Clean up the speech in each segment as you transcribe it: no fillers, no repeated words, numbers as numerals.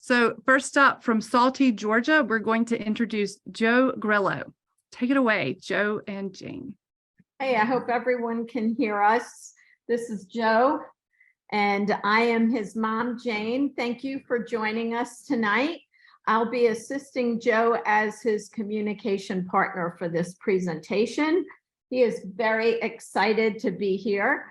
So first up from Salty, Georgia, we're going to introduce Joe Grillo. Take it away, Joe and Jane. Hey, I hope everyone can hear us. This is Joe, and I am his mom, Jane. Thank you for joining us tonight. I'll be assisting Joe as his communication partner for this presentation. He is very excited to be here.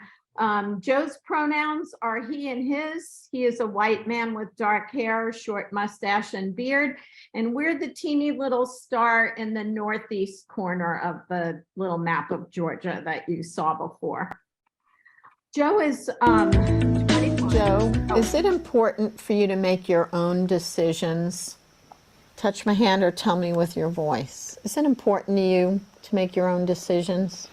Joe's pronouns are he and his. He is a white man with dark hair, short mustache, and beard. And we're the teeny little star in the northeast corner of the little map of Georgia that you saw before. Joe is 21. Joe, is it important for you to make your own decisions? Touch my hand or tell me with your voice. Is it important to you to make your own decisions?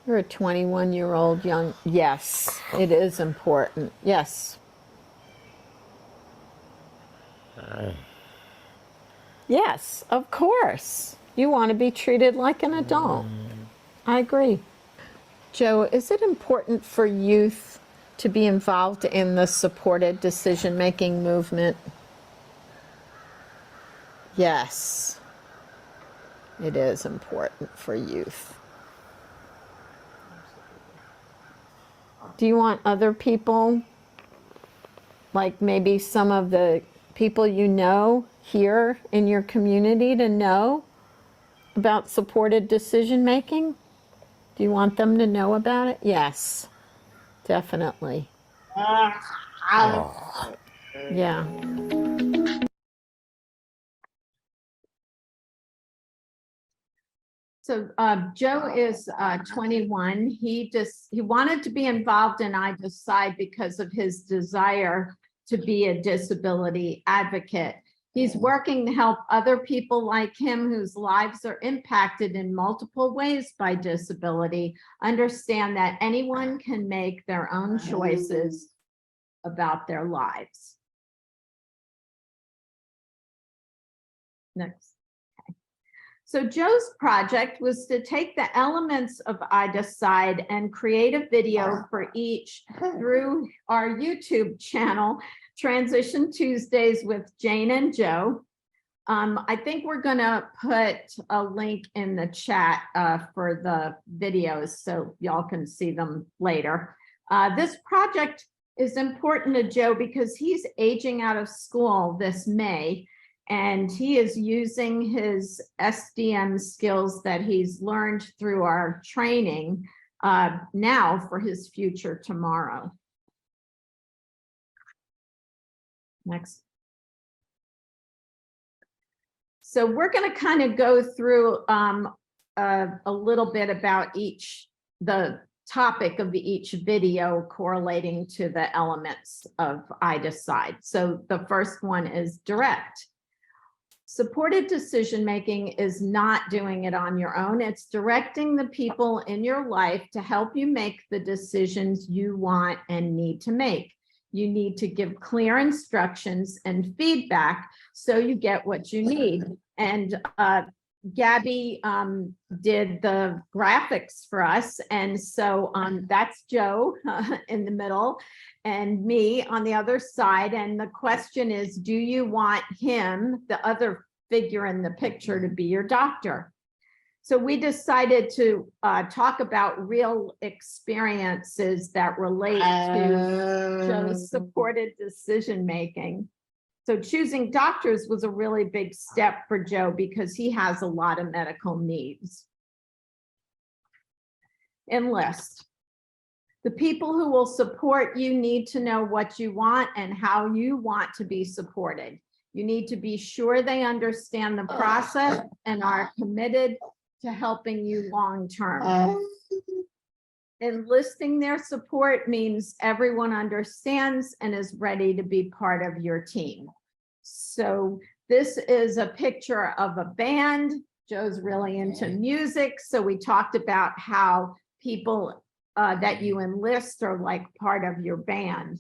You're a 21-year-old young, yes, it is important, yes. Yes, of course. You want to be treated like an adult. I agree. Joe, is it important for youth to be involved in the supported decision-making movement? Yes, it is important for youth. Do you want other people, like maybe some of the people you know here in your community, to know about supported decision-making? Do you want them to know about it? Yes, definitely. Yeah. So Joe is 21. He wanted to be involved in I Decide because of his desire to be a disability advocate. He's working to help other people like him whose lives are impacted in multiple ways by disability understand that anyone can make their own choices about their lives. Next. So Joe's project was to take the elements of I Decide and create a video for each through our YouTube channel, Transition Tuesdays with Jane and Joe. I think we're gonna put a link in the chat for the videos so y'all can see them later. This project is important to Joe because he's aging out of school this May, and he is using his SDM skills that he's learned through our training now for his future tomorrow. Next. So we're going to kind of go through a little bit about the topic of each video correlating to the elements of I Decide. So the first one is direct. Supported decision-making is not doing it on your own. It's directing the people in your life to help you make the decisions you want and need to make. You need to give clear instructions and feedback so you get what you need. And Gabby did the graphics for us. And so that's Joe in the middle and me on the other side. And the question is, do you want him, the other figure in the picture, to be your doctor? So we decided to talk about real experiences that relate to Joe's supported decision-making. So choosing doctors was a really big step for Joe because he has a lot of medical needs. Enlist. The people who will support you need to know what you want and how you want to be supported. You need to be sure they understand the process and are committed to helping you long-term. Enlisting their support means everyone understands and is ready to be part of your team. So this is a picture of a band. Joe's really into music. So we talked about how people that you enlist are like part of your band.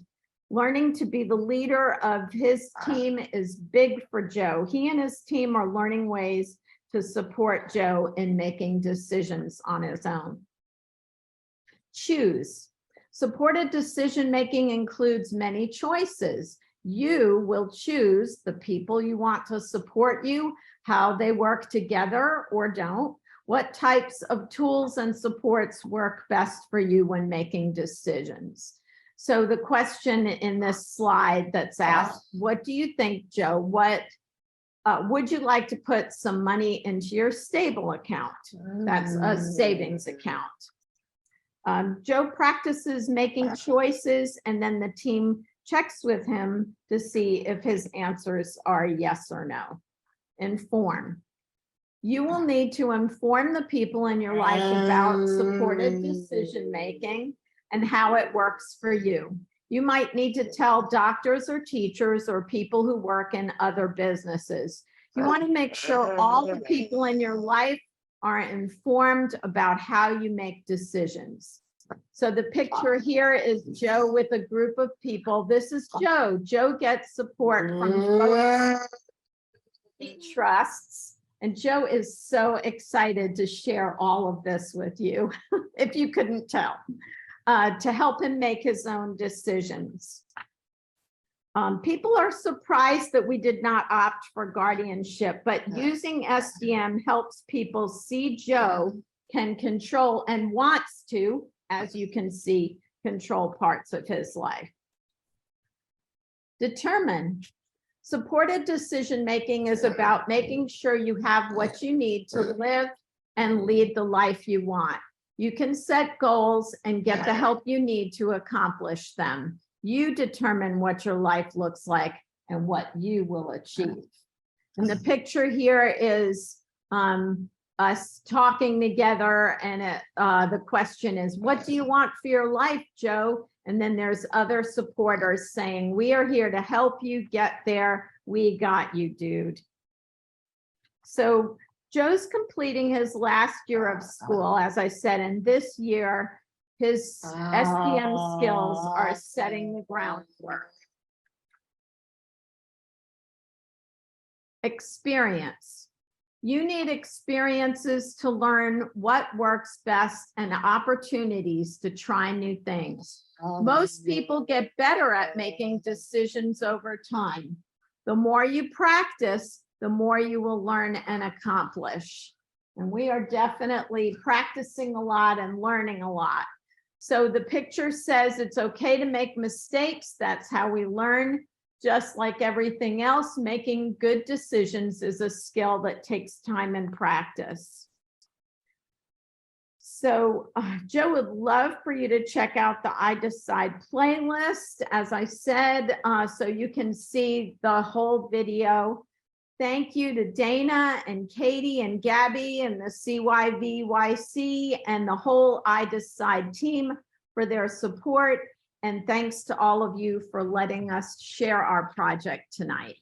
Learning to be the leader of his team is big for Joe. He and his team are learning ways to support Joe in making decisions on his own. Choose. Supported decision-making includes many choices. You will choose the people you want to support you, how they work together or don't, what types of tools and supports work best for you when making decisions. So the question in this slide that's asked, what do you think, Joe? What would you like to put some money into your stable account? That's a savings account. Joe practices making choices, and then the team checks with him to see if his answers are yes or no. Inform. You will need to inform the people in your life about supported decision-making and how it works for you. You might need to tell doctors or teachers or people who work in other businesses. You want to make sure all the people in your life are informed about how you make decisions. So the picture here is Joe with a group of people. This is Joe. Joe gets support from he trusts. And Joe is so excited to share all of this with you, if you couldn't tell, to help him make his own decisions. People are surprised that we did not opt for guardianship, but using SDM helps people see Joe can control and wants to, as you can see, control parts of his life. Determine. Supported decision-making is about making sure you have what you need to live and lead the life you want. You can set goals and get the help you need to accomplish them. You determine what your life looks like and what you will achieve. And the picture here is us talking together, and the question is, what do you want for your life, Joe? And then there's other supporters saying, we are here to help you get there. We got you, dude. So Joe's completing his last year of school, as I said, and this year, his SDM skills are setting the groundwork. Experience. You need experiences to learn what works best and opportunities to try new things. Most people get better at making decisions over time. The more you practice, the more you will learn and accomplish. And we are definitely practicing a lot and learning a lot. So the picture says it's okay to make mistakes. That's how we learn. Just like everything else, making good decisions is a skill that takes time and practice. So Joe would love for you to check out the I Decide playlist, as I said, so you can see the whole video. Thank you to Dana and Katie and Gabby and the CYVYC and the whole I Decide team for their support. And thanks to all of you for letting us share our project tonight.